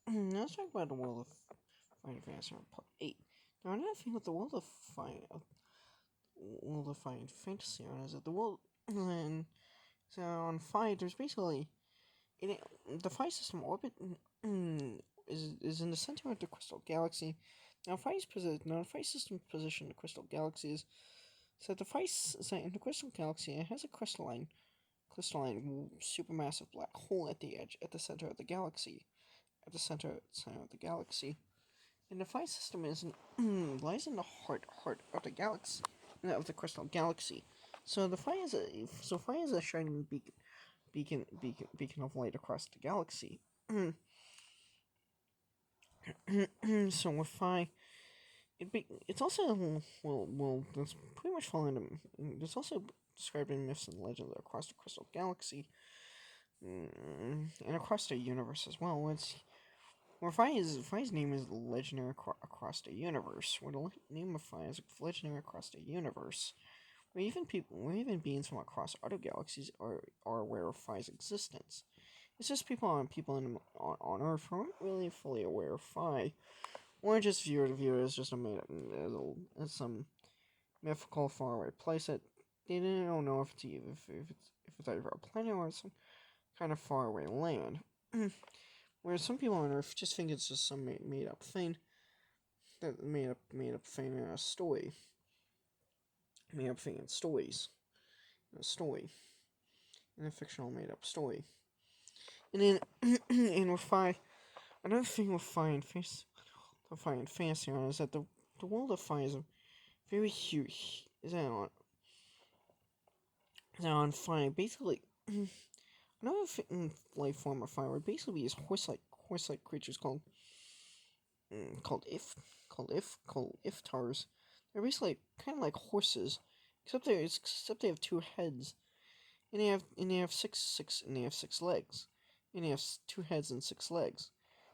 let's talk about the world of Final Fantasy Part 8. Now, another thing with the world of Final Fantasy is that the world and so on 5, there's basically the 5 system orbit is in the center of the Crystal Galaxy. Now, 5's system position in the Crystal Galaxy is so in the Crystal Galaxy it has a crystalline supermassive black hole at the edge, at the center of the galaxy, And the 5 system lies in the heart of the galaxy, of the Crystal Galaxy. So the 5 is a shining beacon of light across the galaxy. So with 5, it's also that's pretty much following it's also described in myths and legends across the Crystal Galaxy, and across the universe as well. Where Fi's name is legendary across the universe. Where the name of Fi is legendary across the universe. Where even beings from across other galaxies are aware of Fi's existence. It's just people on Earth who aren't really fully aware of Fi, or just view it as just as some mythical faraway place that they don't know if it's either a planet or some kind of faraway land. Whereas some people on Earth just think it's just some made up thing, made up thing in a story, made up thing in stories, in a story, in a fictional made up story. And then and with Fi, another thing with Fi and Fantasy is that the world of Fi is a very huge. Is that on Fi basically? Another life form of Fi would basically be these horse-like creatures called iftars. They're basically kind of like horses, except they have 2 heads, and they have six legs, and they have 2 heads and 6 legs.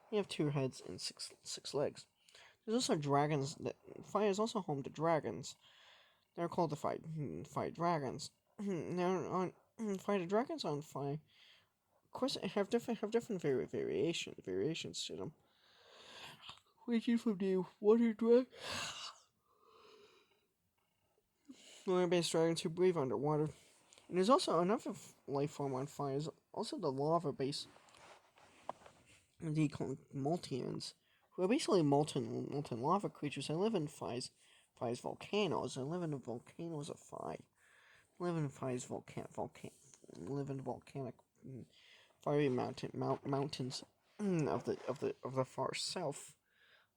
They have 2 heads and six legs. There's also dragons. Fi is also home to dragons. They're called the Fi dragons. Now on Fi, the dragons on Fi, of course, have different variations to them. Ranging from the water dragon, land-based dragons who breathe underwater. And there's also another life form on Fi, is also the lava-based, they call Multians, who are basically molten lava creatures that live in Fi's volcanoes. They live in the volcanoes of Fi. Live in Fi's live in volcanic fiery mountains of the far south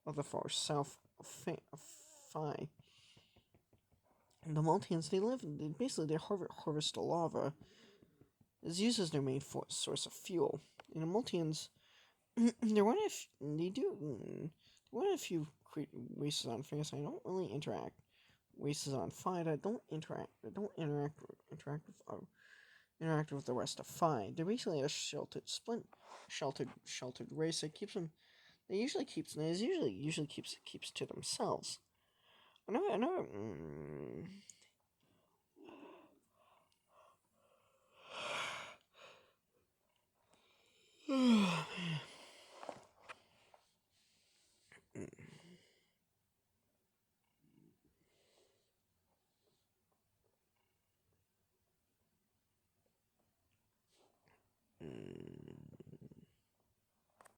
of Fi. The Multians, they harvest the lava. It's used as their main source of fuel. And the Multians, they're one of a few races on Fantasy I don't really interact. Races on Fi that don't interact with the rest of Fi. They're basically a sheltered race that keeps them. They usually keeps to themselves. Another